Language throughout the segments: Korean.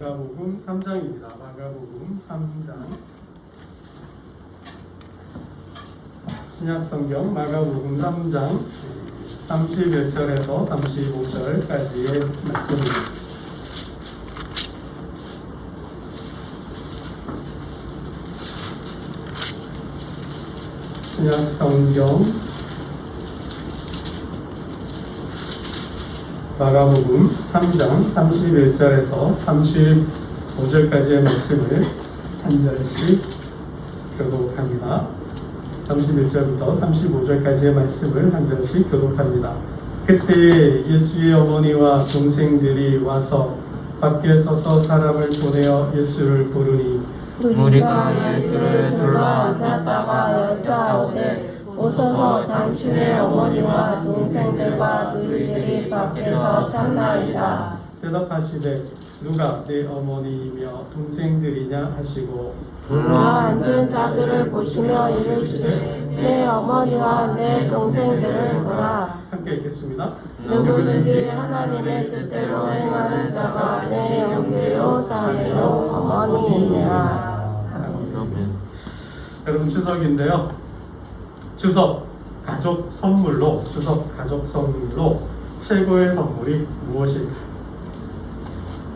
마가복음 3장입니다. 마가복음 3장. 신약성경 마가복음 3장 31절에서 35절까지의 말씀입니다. 신약성경 마가복음 3장 31절에서 35절까지의 말씀을 한 절씩 교독합니다. 31절부터 35절까지의 말씀을 한 절씩 교독합니다. 그때 예수의 어머니와 동생들이 와서 밖에 서서 사람을 보내어 예수를 부르니 무리가 예수를 둘러앉았다가 여짜오되 오소서 당신의 어머니와 동생들과 누이들이 밖에서 찾나이다. 대답하시되 누가 내 어머니이며 동생들이냐 하시고 둘러앉은 자들을 보시며 이르시되 내 어머니와 내 동생들을 보라. 함께 읽겠습니다. 누구든지 하나님의 뜻대로 행하는 자가 내 형제요 자매요 어머니이니라. 여러분 추석인데요. 추석 가족 선물로 최고의 선물이 무엇일까?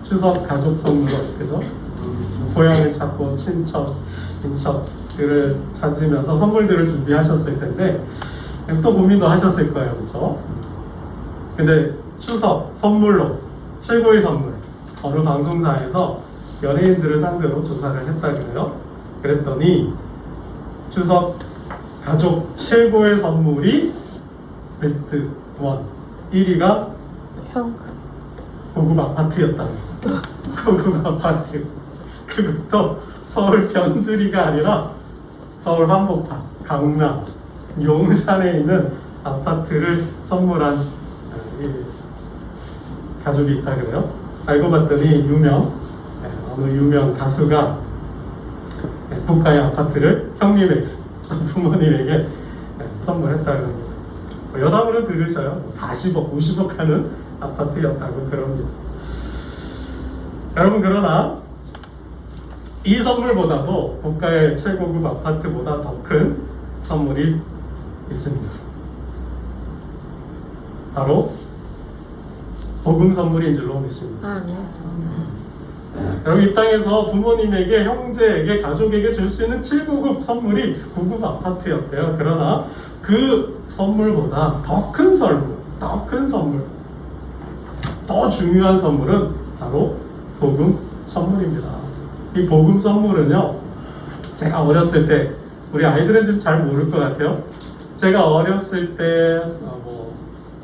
추석 가족 선물로 그죠? 고향을 찾고 친척, 인척들을 찾으면서 선물들을 준비하셨을 텐데 또 고민도 하셨을 거예요, 그렇죠? 근데 추석 선물로 최고의 선물 어느 방송사에서 연예인들을 상대로 조사를 했다 그래요. 그랬더니 추석 가족 최고의 선물이 베스트 1 1위가 고급 아파트였다. 고급 아파트. 그것도 서울 변두리가 아니라 서울 한복판, 강남, 용산에 있는 아파트를 선물한 가족이 있다 그래요. 알고 봤더니 어느 유명 가수가 국가의 아파트를 형님에게 부모님에게 선물했다는 겁니다. 여담으로 들으셔요. 40억, 50억 하는 아파트였다고 그럽니다. 여러분 그러나 이 선물보다도 국가의 최고급 아파트보다 더 큰 선물이 있습니다. 바로 복음 선물인 줄로 믿습니다. 여러분 이 땅에서 부모님에게, 형제에게, 가족에게 줄 수 있는 최고급 선물이 고급 아파트였대요. 그러나 그 선물보다 더 큰 선물, 더 중요한 선물은 바로 복음 선물입니다. 이 복음 선물은요, 제가 어렸을 때, 우리 아이들은 좀 잘 모를 것 같아요. 제가 어렸을 때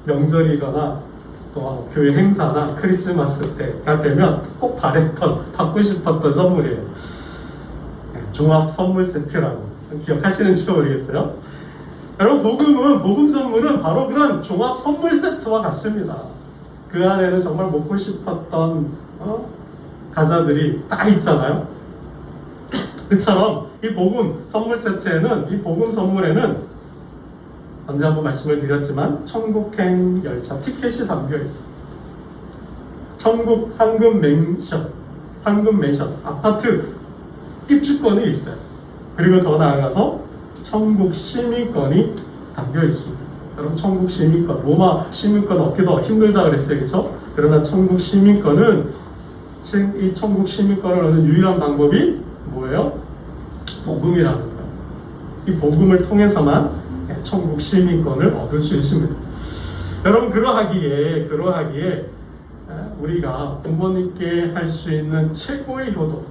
명절이거나 또 교회 행사나 크리스마스 때가 되면 꼭 받고 싶었던 선물이에요. 종합 선물 세트라고 기억하시는지 모르겠어요. 여러분 복음 선물은 바로 그런 종합 선물 세트와 같습니다. 그 안에는 정말 먹고 싶었던 과자들이 다 있잖아요. 그처럼 이 복음 선물 세트에는, 이 복음 선물에는 언제 한번 말씀을 드렸지만 천국행 열차 티켓이 담겨 있습니다. 천국 황금 맨션 아파트 입주권이 있어요. 그리고 더 나아가서 천국 시민권이 담겨 있습니다. 여러분 천국 시민권, 로마 시민권 얻기도 힘들다 그랬어요, 그렇죠? 그러나 천국 시민권을 얻는 유일한 방법이 뭐예요? 복음이라는 거예요. 이 복음을 통해서만 천국 시민권을 얻을 수 있습니다. 여러분 그러하기에 우리가 부모님께 할 수 있는 최고의 효도,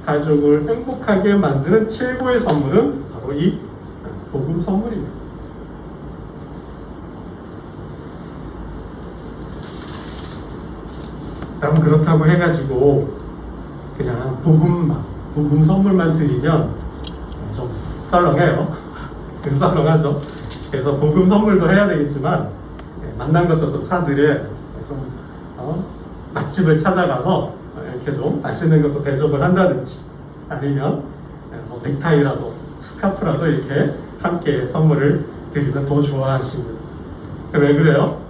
가족을 행복하게 만드는 최고의 선물은 바로 이 복음 선물입니다. 여러분 그렇다고 해가지고 그냥 복음 선물만 드리면 좀 썰렁해요. 썰렁하죠. 그래서 복음 선물도 해야 되겠지만 만난 것도 좀 사드려야 돼요. 좀 맛집을 찾아가서 이렇게 좀 맛있는 것도 대접을 한다든지 아니면 넥타이라도 스카프라도 이렇게 함께 선물을 드리면 더 좋아하십니다. 왜 그래요?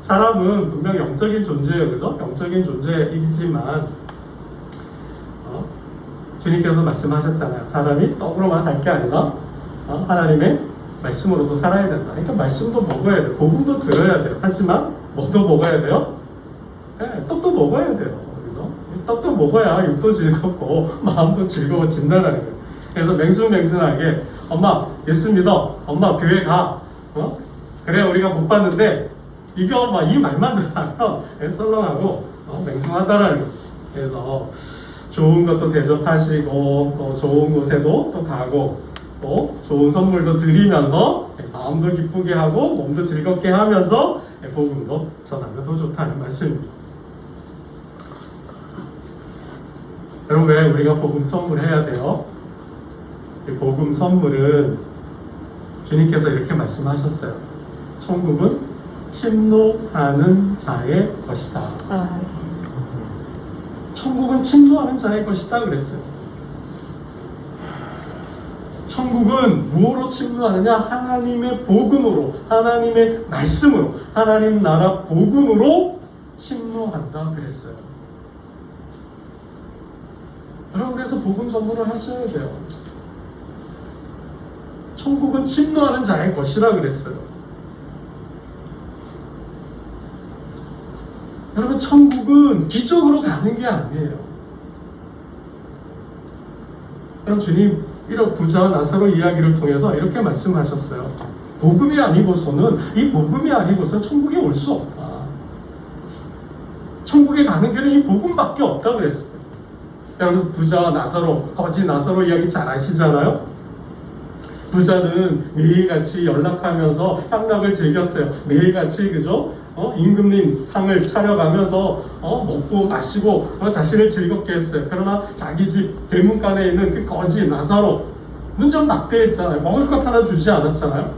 사람은 분명 영적인 존재예요, 그죠? 영적인 존재이지만 주님께서 말씀하셨잖아요. 사람이 떡으로만 살 게 아니라 하나님의 말씀으로도 살아야 된다. 그러니까 말씀도 먹어야 돼요. 복음도 들어야 돼요. 하지만 뭐도 먹어야 돼요? 네, 떡도 먹어야 돼요. 그죠? 떡도 먹어야 육도 즐겁고 마음도 즐거워진다는 거예요. 그래서 맹순맹순하게 엄마 예수 믿어. 엄마 교회 가. 그래 우리가 못 봤는데 이거 막 이 말만 들으면 썰렁하고 맹숭하다라는 거예요. 그래서 좋은 것도 대접하시고 또 좋은 곳에도 또 가고 또 좋은 선물도 드리면서 마음도 기쁘게 하고 몸도 즐겁게 하면서 복음도 전하면 더 좋다는 말씀입니다. 여러분 왜 우리가 복음 선물해야 돼요? 이 복음 선물은 주님께서 이렇게 말씀하셨어요. 천국은 침노하는 자의 것이다. 천국은 침노하는 자의 것이다 그랬어요. 천국은 무엇으로 침노하느냐? 하나님의 복음으로, 하나님의 말씀으로, 하나님 나라 복음으로 침노한다 그랬어요. 여러분 그래서 복음 선물을 하셔야 돼요. 천국은 침노하는 자의 것이라 그랬어요. 여러분 천국은 기적으로 가는 게 아니에요. 그럼 주님 1억 부자와 나사로 이야기를 통해서 이렇게 말씀하셨어요. 복음이 아니고서는 이 복음이 아니고서 천국에 올 수 없다. 천국에 가는 길은 이 복음밖에 없다 그랬어요. 여러분 부자와 나사로, 거지 나사로 이야기 잘 아시잖아요. 부자는 매일같이 연락하면서 향락을 즐겼어요. 매일같이 그죠? 임금님 상을 차려가면서 먹고 마시고 자신을 즐겁게 했어요. 그러나 자기 집 대문간에 있는 그 거지 나사로 문전 막대했잖아요. 먹을 것 하나 주지 않았잖아요.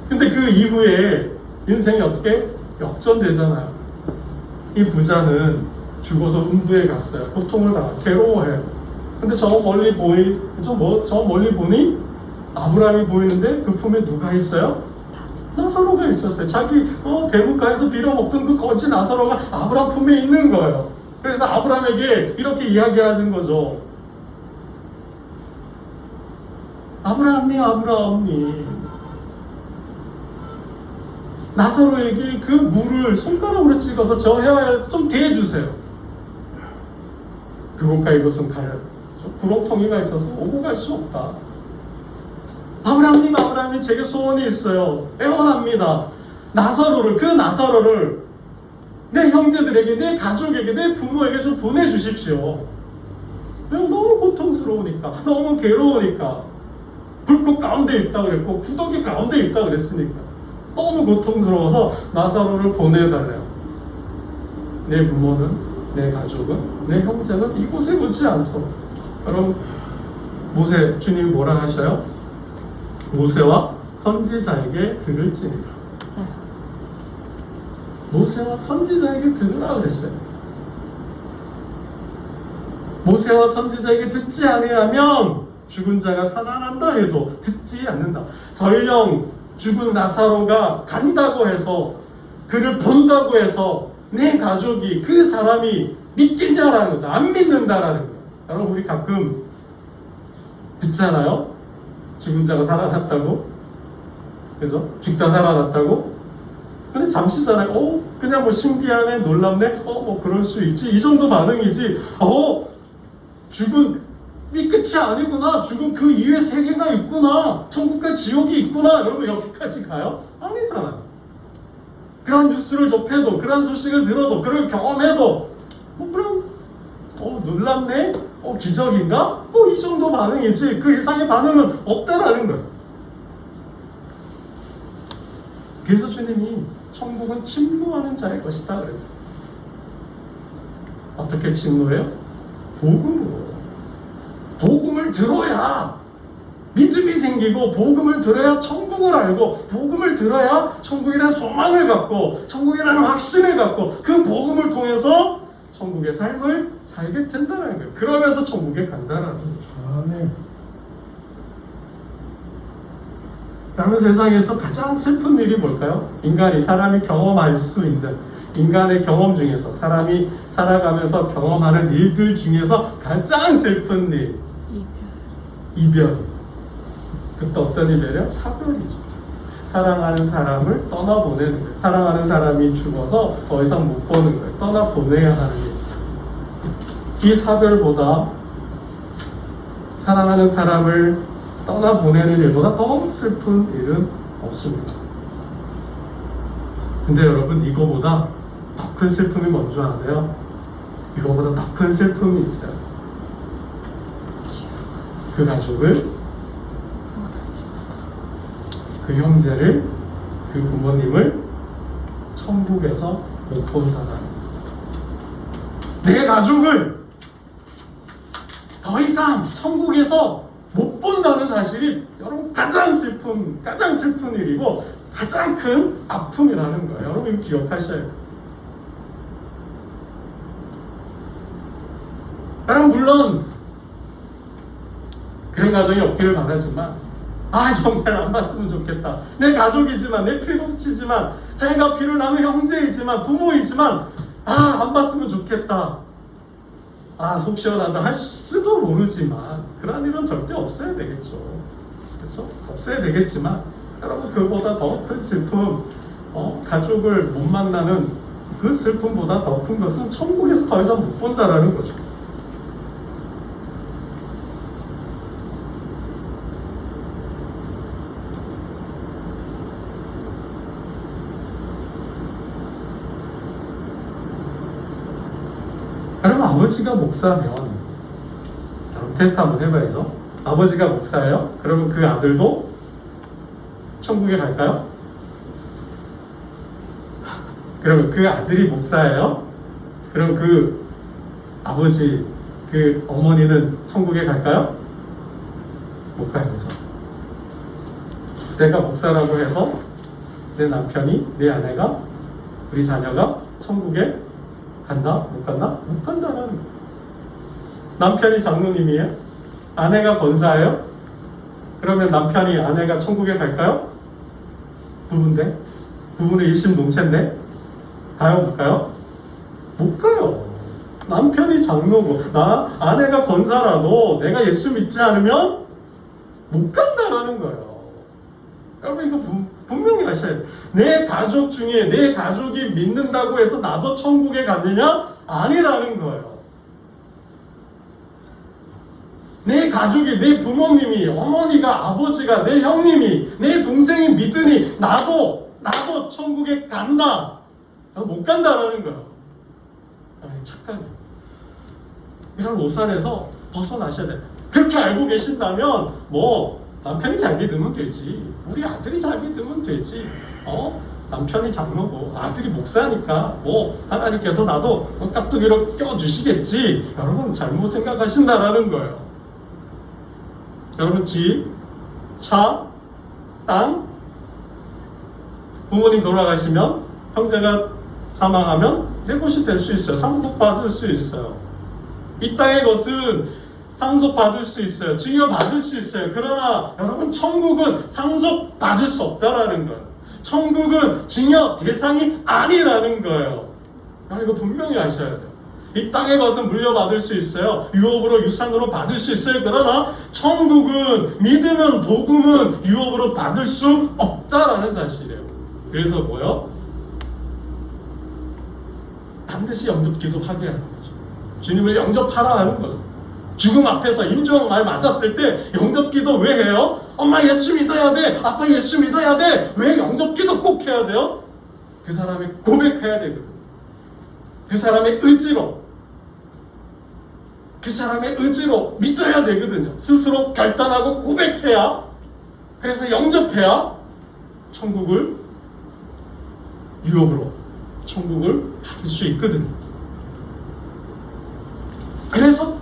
근데 그 이후에 인생이 어떻게 역전되잖아요. 이 부자는 죽어서 음부에 갔어요. 고통을 당하고 괴로워해요. 근데 저 멀리 보니 아브라함이 보이는데 그 품에 누가 있어요? 나사로가 있었어요. 자기 대문가에서 빌어먹던 그 거지 나사로가 아브라함 품에 있는 거예요. 그래서 아브라함에게 이렇게 이야기하는 거죠. 아브라함님 나사로에게 그 물을 손가락으로 찍어서 저 혀에 좀 대주세요. 그곳과 이곳은 구렁텅이가 있어서 오고 갈 수 없다. 아브라함님 제게 소원이 있어요. 애원합니다. 그 나사로를 내 형제들에게, 내 가족에게, 내 부모에게 좀 보내주십시오. 너무 고통스러우니까, 너무 괴로우니까, 불꽃 가운데 있다 그랬고 구더기 가운데 있다 그랬으니까 너무 고통스러워서 나사로를 보내달래요. 내 부모는, 내 가족은, 내 형제는 이곳에 묻지 않도록. 여러분 모세 주님이 뭐라 하셔요? 모세와 선지자에게 들을지니라. 모세와 선지자에게 들으라 그랬어요. 모세와 선지자에게 듣지 아니하면 죽은 자가 살아난다 해도 듣지 않는다. 설령 죽은 나사로가 간다고 해서 그를 본다고 해서 내 가족이 그 사람이 믿겠냐라는 거죠. 안 믿는다라는 거예요. 여러분 우리 가끔 듣잖아요. 죽은 자가 살아났다고, 그죠? 죽다 살아났다고. 근데 잠시잖아요. 그냥 뭐 신기하네, 놀랍네, 뭐 그럴 수 있지. 이 정도 반응이지. 죽음이 끝이 아니구나. 죽음 그 이후에 세계가 있구나. 천국과 지옥이 있구나. 여러분 여기까지 가요? 아니잖아요. 그런 뉴스를 접해도, 그런 소식을 들어도, 그걸 경험해도, 그럼 놀랍네? 기적인가? 이 정도 반응이지 그 이상의 반응은 없다라는 거예요. 그래서 주님이 천국은 침노하는 자의 것이다 그랬어요. 어떻게 침노해요? 복음으로. 복음을 들어야 믿음이 생기고, 복음을 들어야 천국을 알고, 복음을 들어야 천국이라는 소망을 갖고, 천국이라는 확신을 갖고, 그 복음을 통해서 천국의 삶을 살게 된다는 거예요. 그러면서 천국에 간다는 거예요. 아멘. 여러분, 세상에서 가장 슬픈 일이 뭘까요? 사람이 경험할 수 있는, 인간의 경험 중에서, 사람이 살아가면서 경험하는 일들 중에서 가장 슬픈 일, 이별. 그때 어떤 이별이요? 사별이죠. 사랑하는 사람을 떠나보내는 거예요. 사랑하는 사람이 죽어서 더 이상 못 보는 거예요. 떠나보내야 하는 게 있어요. 이 사별보다, 사랑하는 사람을 떠나보내는 일보다 더 슬픈 일은 없습니다. 근데 여러분, 이거보다 더 큰 슬픔이 뭔지 아세요? 이거보다 더 큰 슬픔이 있어요. 그 가족을, 그 형제를, 그 부모님을 천국에서 못 본 사람. 내 가족을 더 이상 천국에서 못 본다는 사실이 여러분 가장 슬픈 일이고 가장 큰 아픔이라는 거예요. 여러분, 이거 기억하셔야 돼요. 여러분, 물론 그런 가정이 없기를 바라지만, 정말 안 봤으면 좋겠다. 내 가족이지만, 내 피복치지만, 자기가 피를 나눈 형제이지만, 부모이지만, 안 봤으면 좋겠다. 속 시원하다 할지도 모르지만, 그런 일은 절대 없어야 되겠죠. 그렇죠? 없어야 되겠지만, 여러분, 그보다 더 큰 슬픔, 가족을 못 만나는 그 슬픔보다 더 큰 것은 천국에서 더 이상 못 본다라는 거죠. 여러분, 아버지가 목사면, 여러분 테스트 한번 해봐야죠. 아버지가 목사예요? 그러면 그 아들도 천국에 갈까요? 그러면 그 아들이 목사예요? 그럼 그 아버지, 그 어머니는 천국에 갈까요? 못 가야죠. 내가 목사라고 해서 내 남편이, 내 아내가, 우리 자녀가 천국에 간다? 못 간다? 못 간다라는 거예요. 남편이 장로님이에요? 아내가 권사예요? 그러면 남편이, 아내가 천국에 갈까요? 부부인데? 부부는 일심동체인데? 가요? 못 가요? 못 가요. 남편이 장로고 아내가 권사라도 내가 예수 믿지 않으면 못 간다라는 거예요. 여러분, 이거 분명히 아셔야 돼요. 내 가족 중에 내 가족이 믿는다고 해서 나도 천국에 갔느냐? 아니라는 거예요. 내 가족이, 내 부모님이, 어머니가, 아버지가, 내 형님이, 내 동생이 믿으니 나도 천국에 간다. 못 간다라는 거예요. 착각이에요. 이런 오산에서 벗어나셔야 돼요. 그렇게 알고 계신다면 남편이 잘 믿으면 되지, 우리 아들이 잘 믿으면 되지, 남편이 장로고 아들이 목사니까 하나님께서 나도 깍두기로 껴주시겠지. 여러분, 잘못 생각하신다라는 거예요. 여러분, 집, 차, 땅, 부모님 돌아가시면, 형제가 사망하면 내 것이 될 수 있어요. 상속받을 수 있어요. 이 땅의 것은 상속받을 수 있어요. 증여받을 수 있어요. 그러나 여러분, 천국은 상속받을 수 없다라는 거예요. 천국은 증여 대상이 아니라는 거예요. 이거 분명히 아셔야 돼요. 이 땅의 것은 물려받을 수 있어요. 유업으로, 유산으로 받을 수 있어요. 그러나 천국은, 믿으면 복음은 유업으로 받을 수 없다라는 사실이에요. 그래서 뭐요? 반드시 영접기도 하게 하는 거죠. 주님을 영접하라 하는 거죠. 죽음 앞에서 임종 말 맞았을 때 영접기도 왜 해요? 엄마 예수 믿어야 돼, 아빠 예수 믿어야 돼. 왜 영접기도 꼭 해야 돼요? 그 사람이 고백해야 되거든요. 그 사람의 의지로 믿어야 되거든요. 스스로 결단하고 고백해야, 그래서 영접해야 천국을 유업으로, 천국을 받을 수 있거든요. 그래서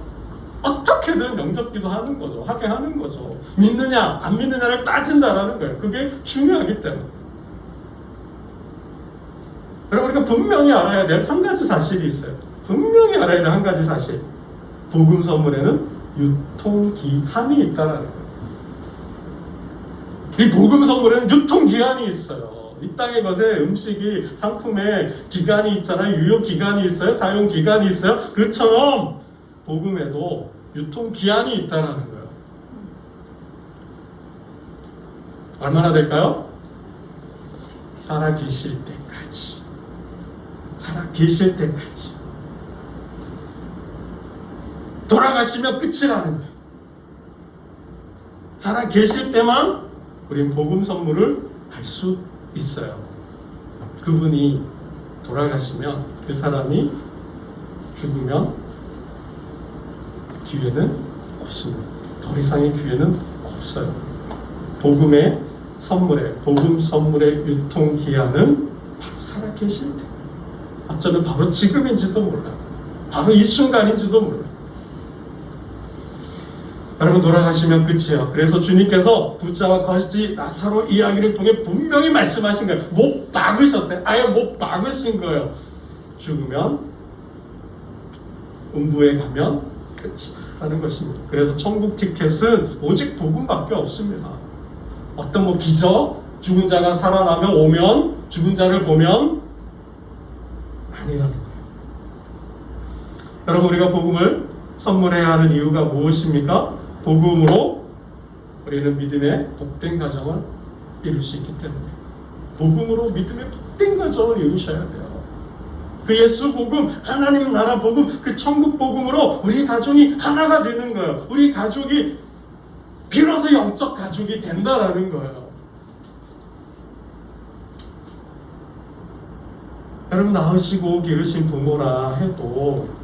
어떻게든 영접기도 하는 거죠. 하게 하는 거죠. 믿느냐 안 믿느냐를 따진다라는 거예요. 그게 중요하기 때문에. 여러분, 우리가 분명히 알아야 될 한 가지 사실이 있어요. 분명히 알아야 될 한 가지 사실. 복음 선물에는 유통기한이 있다라는 거예요. 이 복음 선물에는 유통기한이 있어요. 이 땅의 것에 음식이 상품에 기간이 있잖아요. 유효 기간이 있어요. 사용 기간이 있어요. 그처럼 복음에도 유통기한이 있다는 거예요. 얼마나 될까요? 살아 계실 때까지. 살아 계실 때까지. 돌아가시면 끝이라는 거예요. 살아 계실 때만 우린 복음 선물을 할 수 있어요. 그분이 돌아가시면, 그 사람이 죽으면 기회는 없습니다. 더 이상의 기회는 없어요. 복음의 선물에, 복음 선물의 유통기한은 바로 살아계실 때, 어쩌면 바로 지금인지도 몰라요. 바로 이 순간인지도 몰라요. 여러분, 돌아가시면 끝이에요. 그래서 주님께서 부자와 거지 나사로 이야기를 통해 분명히 말씀하신 거예요. 못 박으셨어요. 아예 못 박으신 거예요. 죽으면, 음부에 가면 끝이라는 것입니다. 그래서 천국 티켓은 오직 복음밖에 없습니다. 어떤 뭐 기적, 죽은 자가 살아나면 오면, 죽은 자를 보면 아니라는 거예요. 여러분, 우리가 복음을 선물해야 하는 이유가 무엇입니까? 복음으로 우리는 믿음의 복된 가정을 이룰 수 있기 때문에, 복음으로 믿음의 복된 가정을 이루셔야 돼요. 그 예수 복음, 하나님 나라 복음, 그 천국 복음으로 우리 가족이 하나가 되는 거예요. 우리 가족이 비로소 영적 가족이 된다라는 거예요. 여러분, 낳으시고 기르신 부모라 해도,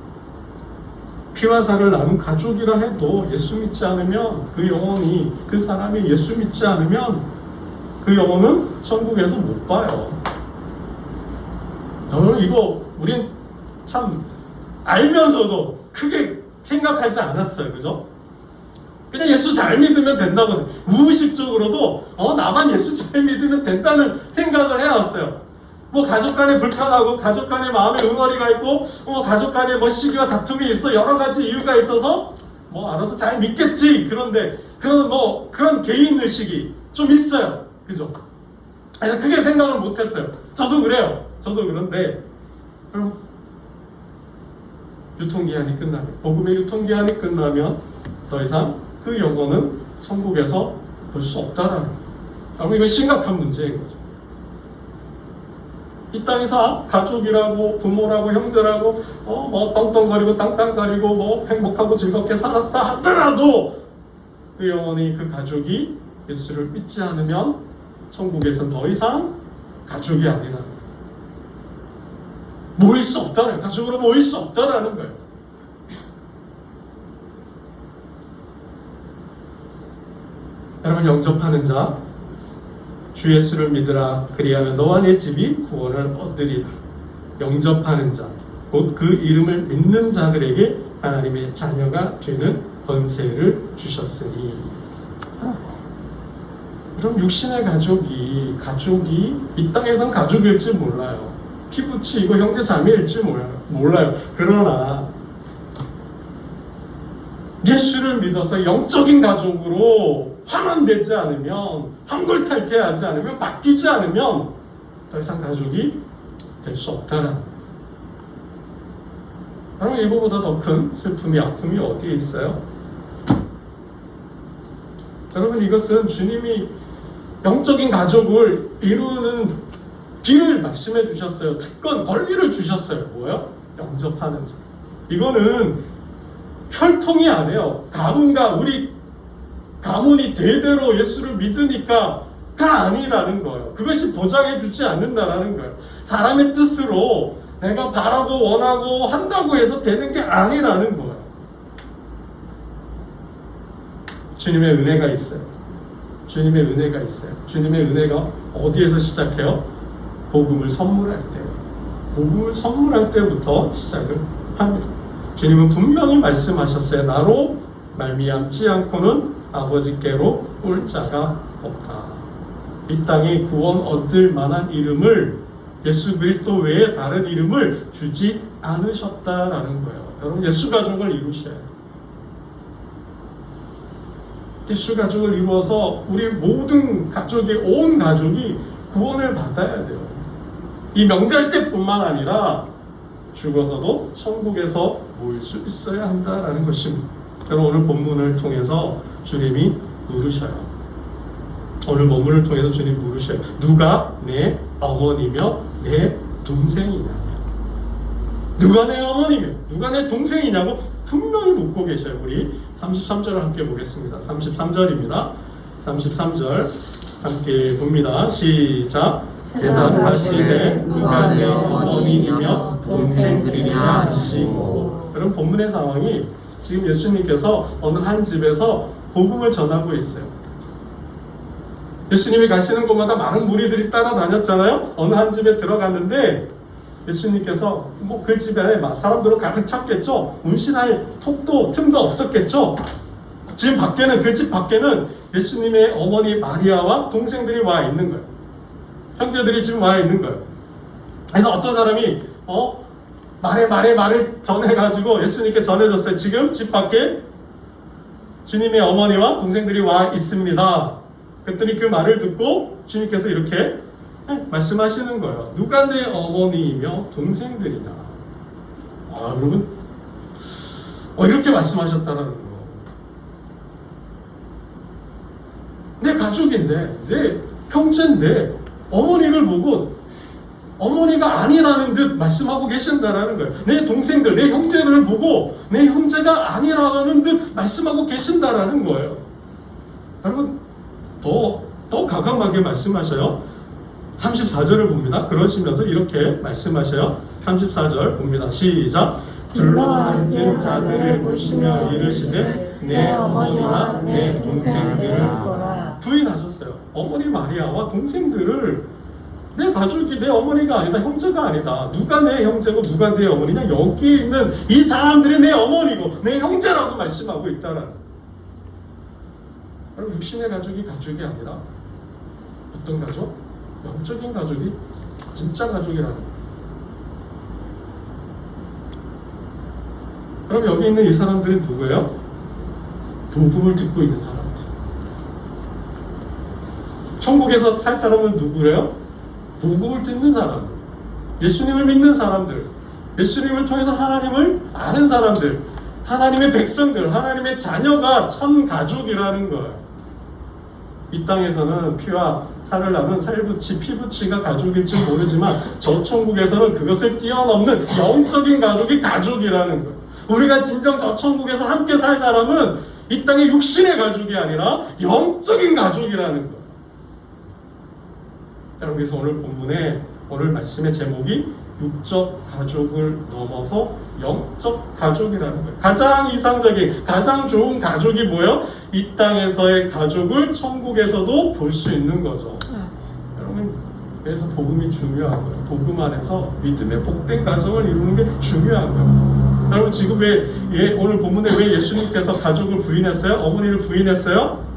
피와 살을 나눈 가족이라 해도 예수 믿지 않으면, 그 영혼이, 그 사람이 예수 믿지 않으면 그 영혼은 천국에서 못 봐요. 여러분, 이거 우린 참 알면서도 크게 생각하지 않았어요. 그죠? 그냥 예수 잘 믿으면 된다고, 무의식적으로도 나만 예수 잘 믿으면 된다는 생각을 해왔어요. 뭐 가족 간에 불편하고, 가족 간에 마음에 응어리가 있고, 가족 간에 뭐 시기와 다툼이 있어, 여러 가지 이유가 있어서 뭐 알아서 잘 믿겠지. 그런데 그런 개인 의식이 좀 있어요. 그죠? 아니, 크게 생각을 못했어요. 저도 그래요. 저도 그런데, 그럼 유통기한이 끝나면, 복음의 유통기한이 끝나면 더 이상 그 영혼은 천국에서 볼 수 없다라는 거예요. 이건 심각한 문제인 거죠. 이 땅에서 가족이라고, 부모라고, 형제라고 뭐 떵떵거리고 땅땅거리고 뭐 행복하고 즐겁게 살았다 하더라도, 그 영혼이, 그 가족이 예수를 믿지 않으면 천국에서는 더 이상 가족이 아니라, 모일 수 없다는, 가족으로 모일 수 없다라는 거예요. 여러분, 영접하는 자, 주 예수를 믿으라. 그리하면 너와 내 집이 구원을 얻으리라. 영접하는 자, 곧 그 이름을 믿는 자들에게 하나님의 자녀가 되는 권세를 주셨으니. 그럼 육신의 가족이 이 땅에선 가족일지 몰라요. 피부치이고 형제 자매일지 몰라요. 그러나 예수를 믿어서 영적인 가족으로 환원되지 않으면, 한골탈퇴하지 않으면, 바뀌지 않으면 더 이상 가족이 될 수 없다는, 여러분, 이거보다 더 큰 슬픔이, 아픔이 어디에 있어요? 여러분, 이것은 주님이 영적인 가족을 이루는 길을 말씀해 주셨어요. 특권, 권리를 주셨어요. 뭐예요? 영접하는 자. 이거는 혈통이 아니에요. 우리 가문이 대대로 예수를 믿으니까가 아니라는 거예요. 그것이 보장해 주지 않는다라는 거예요. 사람의 뜻으로 내가 바라고 원하고 한다고 해서 되는 게 아니라는 거예요. 주님의 은혜가 있어요. 주님의 은혜가 있어요. 주님의 은혜가 어디에서 시작해요? 복음을 선물할 때. 복음을 선물할 때부터 시작을 합니다. 주님은 분명히 말씀하셨어요. 나로 말미암지 않고는 아버지께로 올 자가 없다. 이 땅에 구원 얻을 만한 이름을, 예수 그리스도 외에 다른 이름을 주지 않으셨다라는 거예요. 여러분, 예수 가족을 이루셔야 해요. 기슈 가족을 이루어서 우리 모든 가족이, 온 가족이 구원을 받아야 돼요. 이 명절 때뿐만 아니라 죽어서도 천국에서 모일 수 있어야 한다라는 것입니다. 여러분, 오늘 본문을 통해서 주님이 물으셔요. 오늘 본문을 통해서 주님 물으셔요. 누가 내 어머니며 내 동생이냐? 누가 내 어머니며 누가 내 동생이냐고 분명히 묻고 계셔요. 우리 33절을 함께 보겠습니다. 33절입니다. 33절 함께 봅니다. 시작. 대답하시되 누가 내 어머니며 동생들이냐 하시고. 여러분, 본문의 상황이 지금 예수님께서 어느 한 집에서 복음을 전하고 있어요. 예수님이 가시는 곳마다 많은 무리들이 따라다녔잖아요. 어느 한 집에 들어갔는데 예수님께서 뭐 그 집에 사람들로 가득 찼겠죠. 운신할 톡도 틈도 없었겠죠. 지금 밖에는, 그 집 밖에는 예수님의 어머니 마리아와 동생들이 와 있는 거예요. 형제들이 지금 와 있는 거예요. 그래서 어떤 사람이 말을 전해가지고 예수님께 전해줬어요. 지금 집 밖에 주님의 어머니와 동생들이 와 있습니다. 그랬더니 그 말을 듣고 주님께서 이렇게 말씀하시는 거예요. 누가 내 어머니이며 동생들이냐? 여러분, 이렇게 말씀하셨다는 거예요. 내 가족인데, 내 형제인데 어머니를 보고 어머니가 아니라는 듯 말씀하고 계신다라는 거예요. 내 동생들, 내 형제를 보고 내 형제가 아니라는 듯 말씀하고 계신다라는 거예요. 여러분, 더 가감하게 말씀하셔요. 34절을 봅니다. 그러시면서 이렇게 말씀하셔요. 34절 봅니다. 시작. 둘러앉은 자들을 보시며 이르시되 내 어머니와 내 동생들을 보라. 부인하셨어요. 어머니 마리아와 동생들을 내 가족이, 내 어머니가 아니다, 형제가 아니다. 누가 내 형제고 누가 내 어머니냐? 여기 있는 이 사람들이 내 어머니고 내 형제라고 말씀하고 있다라는. 여러분, 육신의 가족이 가족이 아니라 어떤 가족? 영적인 가족이 진짜 가족이라는 거예요. 그럼 여기 있는 이 사람들이 누구예요? 복음을 듣고 있는 사람들. 천국에서 살 사람은 누구래요? 복음을 듣는 사람들, 예수님을 믿는 사람들, 예수님을 통해서 하나님을 아는 사람들, 하나님의 백성들, 하나님의 자녀가 천 가족이라는 거예요. 이 땅에서는 피와 살을 낳은 살붙이, 피붙이가 가족일지 모르지만 저 천국에서는 그것을 뛰어넘는 영적인 가족이 가족이라는 거예요. 우리가 진정 저 천국에서 함께 살 사람은 이 땅의 육신의 가족이 아니라 영적인 가족이라는 거예요. 여러분, 그래서 오늘 본문에, 오늘 말씀의 제목이 육적 가족을 넘어서 영적 가족이라는 거예요. 가장 이상적인, 가장 좋은 가족이 뭐예요? 이 땅에서의 가족을 천국에서도 볼 수 있는 거죠. 여러분, 그래서 복음이 중요한 거예요. 복음 안에서 믿음의 복된 가정을 이루는 게 중요한 거예요. 여러분, 지금 오늘 본문에 왜 예수님께서 가족을 부인했어요? 어머니를 부인했어요?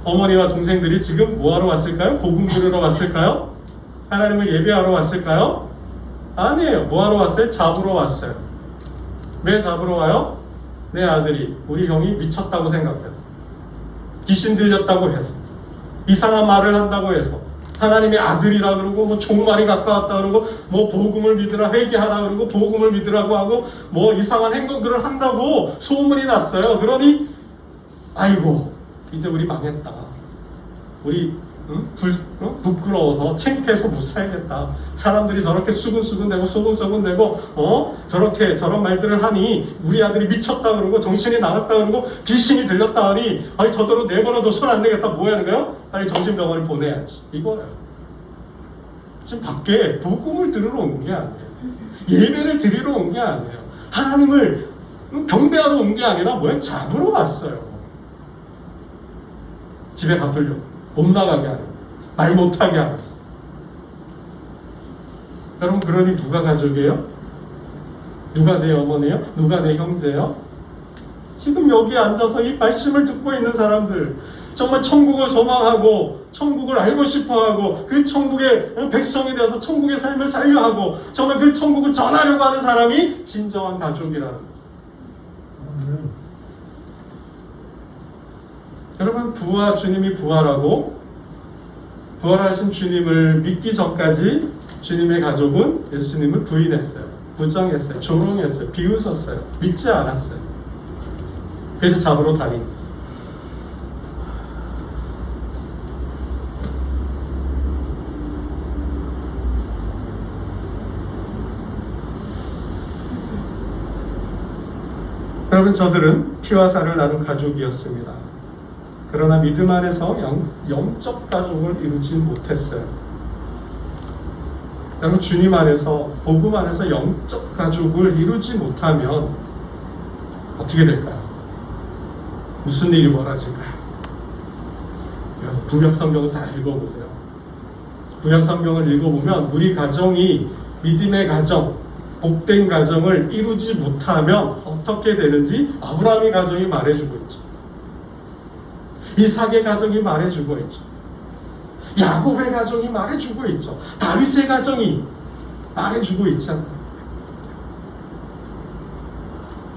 어머니와 동생들이 지금 뭐하러 왔을까요? 복음 들으러 왔을까요? 하나님을 예배하러 왔을까요? 아니에요. 뭐하러 왔어요? 잡으러 왔어요. 왜 잡으러 와요? 내 아들이, 우리 형이 미쳤다고 생각해서, 귀신 들렸다고 해서, 이상한 말을 한다고 해서, 하나님의 아들이라 그러고, 뭐 종말이 가까웠다 그러고, 뭐 복음을 믿으라, 회개하라 그러고, 복음을 믿으라고 하고, 뭐 이상한 행동들을 한다고 소문이 났어요. 그러니 아이고, 이제 우리 망했다. 우리 부끄러워서 창피해서 못 살겠다. 사람들이 저렇게 수근수근대고 소근소근대고 저렇게 저런 말들을 하니 우리 아들이 미쳤다 그러고 정신이 나갔다 그러고 귀신이 들렸다 하니 아니 저대로 내버려도 손 안 되겠다. 뭐 하는 거예요? 빨리 정신병원을 보내야지. 이거예요. 지금 밖에 복음을 들으러 온 게 아니에요. 예배를 드리러 온 게 아니에요. 하나님을 경배하러 온 게 아니라 뭐야? 잡으러 왔어요. 집에 가두려고. 못 나가게 하는, 말 못하게 하는. 여러분, 그러니 누가 가족이에요? 누가 내 어머니예요? 누가 내 형제예요? 지금 여기 앉아서 이 말씀을 듣고 있는 사람들, 정말 천국을 소망하고 천국을 알고 싶어하고 그 천국의 백성이 되어서 천국의 삶을 살려 하고 정말 그 천국을 전하려고 하는 사람이 진정한 가족이라는 거예요. 여러분, 주님이 부활하고 부활하신 주님을 믿기 전까지 주님의 가족은 예수님을 부인했어요. 부정했어요. 조롱했어요. 비웃었어요. 믿지 않았어요. 그래서 잡으러 다닌. 여러분, 저들은 피와 살을 나눈 가족이었습니다. 그러나 믿음 안에서 영적 가족을 이루지 못했어요. 여러분, 주님 안에서, 복음 안에서 영적 가족을 이루지 못하면 어떻게 될까요? 무슨 일이 벌어질까요? 여러분, 구약성경을 잘 읽어보세요. 구약성경을 읽어보면 우리 가정이 믿음의 가정, 복된 가정을 이루지 못하면 어떻게 되는지 아브라함의 가정이 말해주고 있죠. 이삭의 가정이 말해주고 있죠. 야곱의 가정이 말해주고 있죠. 다윗의 가정이 말해주고 있잖아요.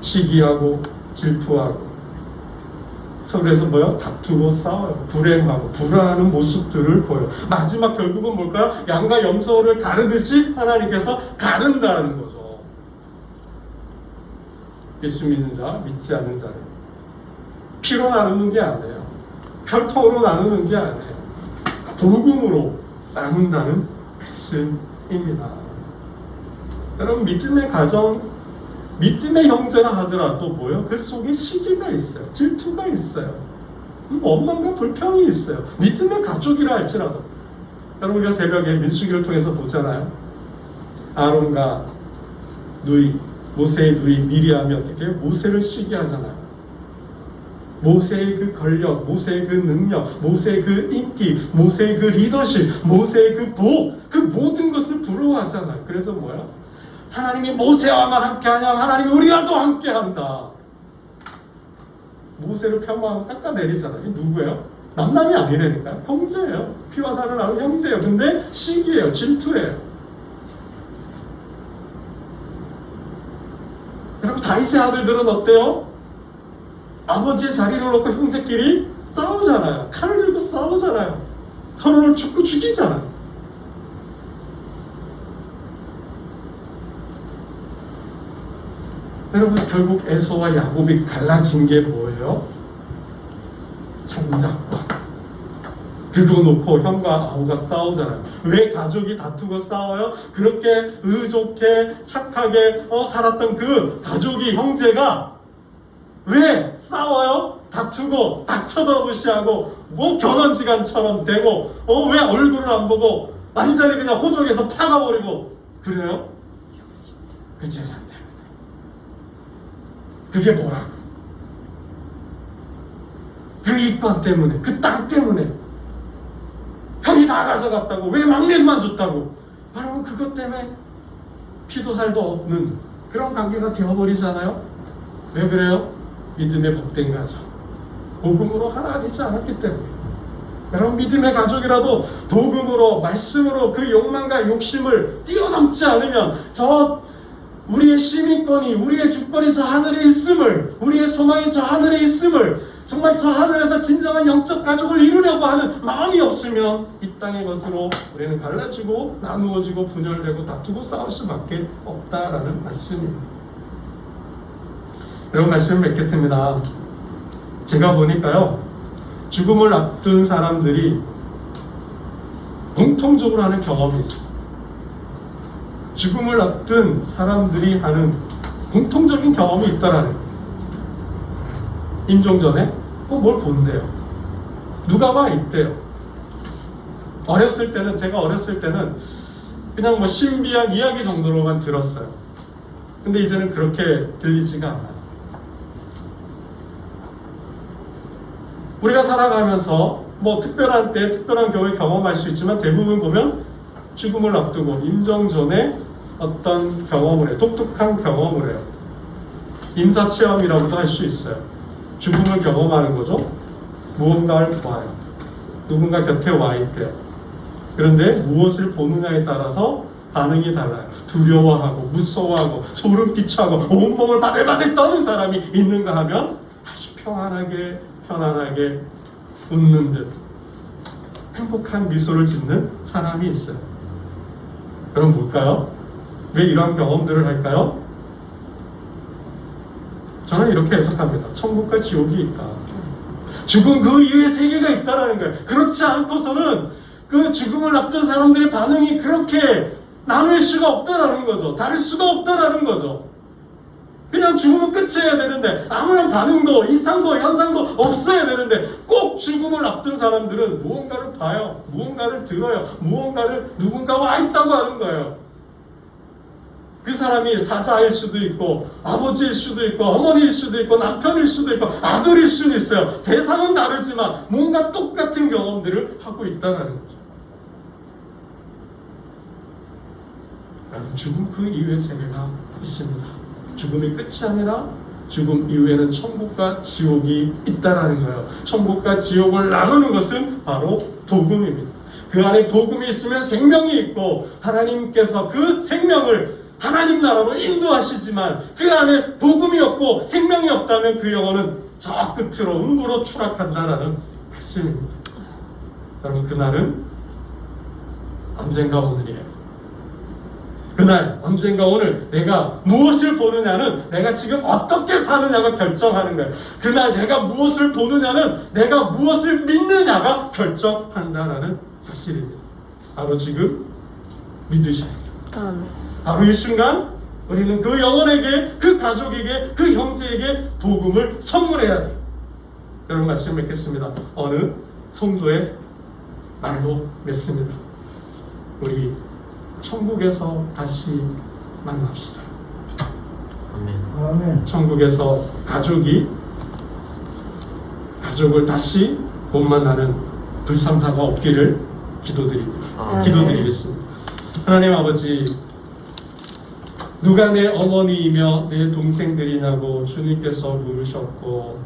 시기하고 질투하고 서로에서 뭐요? 다투고 싸워요. 불행하고 불안한 모습들을 보여요. 마지막 결국은 뭘까요? 양과 염소를 가르듯이 하나님께서 가른다는 거죠. 예수 믿는 자, 믿지 않는 자를 피로 나누는 게 아니에요. 혈통으로 나누는 게 아니에요. 복음으로 나눈다는 말씀입니다. 여러분, 믿음의 가정, 믿음의 형제라 하더라도 뭐요? 그 속에 시기가 있어요. 질투가 있어요. 원망과 불평이 있어요. 믿음의 가족이라 할지라도. 여러분, 우리가 새벽에 민수기를 통해서 보잖아요. 아론과 모세의 누이 미리암이 어떻게 모세를 시기하잖아요. 모세의 그 권력, 모세의 그 능력, 모세의 그 인기, 모세의 그 리더십, 모세의 그 복, 그 모든 것을 부러워하잖아요. 그래서 뭐야? 하나님이 모세와만 함께하냐? 하나님이 우리와도 함께한다. 모세를 폄하하고 깎아내리잖아요. 이게 누구예요? 남남이 아니라니까. 형제예요. 피와 살을 나눈 형제예요. 근데 시기예요. 질투예요. 여러분, 다윗의 아들들은 어때요? 아버지의 자리를 놓고 형제끼리 싸우잖아요. 칼을 들고 싸우잖아요. 서로를 죽고 죽이잖아요. 여러분, 결국 에서와 야곱이 갈라진 게 뭐예요? 장자권. 그거 놓고 형과 아우가 싸우잖아요. 왜 가족이 다투고 싸워요? 그렇게 의좋게 착하게 살았던 그 가족이, 형제가 왜 싸워요? 다투고 닥쳐다부시하고 뭐 견원지간처럼 되고 왜 얼굴을 안 보고 완전히 그냥 호적에서 파가버리고 그래요? 그 재산 때문에. 그게 뭐라고? 그 이권 때문에, 그 땅 때문에. 형이 다 가져갔다고, 왜 막내만 줬다고. 여러분, 그것 때문에 피도 살도 없는 그런 관계가 되어버리잖아요. 왜 그래요? 믿음의 복된 가정, 복음으로 하나가 되지 않았기 때문에. 여러분, 믿음의 가족이라도 복음으로, 말씀으로 그 욕망과 욕심을 뛰어넘지 않으면 우리의 시민권이, 우리의 주권이 저 하늘에 있음을, 우리의 소망이 저 하늘에 있음을, 정말 저 하늘에서 진정한 영적 가족을 이루려고 하는 마음이 없으면 이 땅의 것으로 우리는 갈라지고 나누어지고 분열되고 다투고 싸울 수밖에 없다라는 말씀입니다. 여러분, 말씀을 맺겠습니다. 제가 보니까요, 죽음을 앞둔 사람들이 공통적으로 하는 경험이 있어요. 죽음을 앞둔 사람들이 하는 공통적인 경험이 있더라는 거예요. 임종전에 뭘 본대요. 누가 와 있대요. 제가 어렸을 때는 그냥 뭐 신비한 이야기 정도로만 들었어요. 근데 이제는 그렇게 들리지가 않아요. 우리가 살아가면서 뭐 특별한 때, 특별한 경우에 경험할 수 있지만 대부분 보면 죽음을 앞두고 임종 전에 어떤 경험을 해요. 독특한 경험을 해요. 임사체험이라고도 할 수 있어요. 죽음을 경험하는 거죠. 무언가를 봐요. 누군가 곁에 와 있대요. 그런데 무엇을 보느냐에 따라서 반응이 달라요. 두려워하고 무서워하고 소름 끼쳐하고 온몸을 바들바들 떠는 사람이 있는가 하면 아주 편안하게 웃는 듯 행복한 미소를 짓는 사람이 있어요. 그럼 뭘까요? 왜 이런 경험들을 할까요? 저는 이렇게 해석합니다. 천국과 지옥이 있다. 죽음 그 이후의 세계가 있다라는 거예요. 그렇지 않고서는 그 죽음을 앞둔 사람들의 반응이 그렇게 나눌 수가 없다라는 거죠. 다를 수가 없다라는 거죠. 그냥 죽으면 끝이어야 되는데 아무런 반응도 이상도 현상도 없어야 되는데 꼭 죽음을 앞둔 사람들은 무언가를 봐요. 무언가를 들어요. 무언가를 누군가와 와 있다고 하는 거예요. 그 사람이 사자일 수도 있고 아버지일 수도 있고 어머니일 수도 있고 남편일 수도 있고 아들일 수도 있어요. 대상은 다르지만 뭔가 똑같은 경험들을 하고 있다는 거죠. 죽음 그 이후의 세계가 있습니다. 죽음이 끝이 아니라 죽음 이후에는 천국과 지옥이 있다라는 거예요. 천국과 지옥을 나누는 것은 바로 복음입니다. 그 안에 복음이 있으면 생명이 있고 하나님께서 그 생명을 하나님 나라로 인도하시지만 그 안에 복음이 없고 생명이 없다면 그 영혼은 저 끝으로 음부로 추락한다라는 말씀입니다. 여러분 그날은 언젠가 오늘이에요. 그날 언젠가 오늘 내가 무엇을 보느냐는 내가 지금 어떻게 사느냐가 결정하는 거예요. 그날 내가 무엇을 보느냐는 내가 무엇을 믿느냐가 결정한다라는 사실입니다. 바로 지금 믿으셔야 돼요. 바로 이 순간 우리는 그 영혼에게, 그 가족에게, 그 형제에게 복음을 선물해야 돼요. 여러분 말씀 맺겠습니다. 어느 성도의 말로 맺습니다. 우리 천국에서 다시 만납시다. 아멘. 천국에서 가족을 다시 못 만나는 불상사가 없기를 기도드립니다. 기도드리겠습니다. 하나님 아버지, 누가 내 어머니이며 내 동생들이냐고 주님께서 물으셨고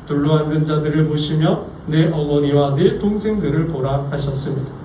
둘러앉은 자들을 보시며 내 어머니와 내 동생들을 보라 하셨습니다.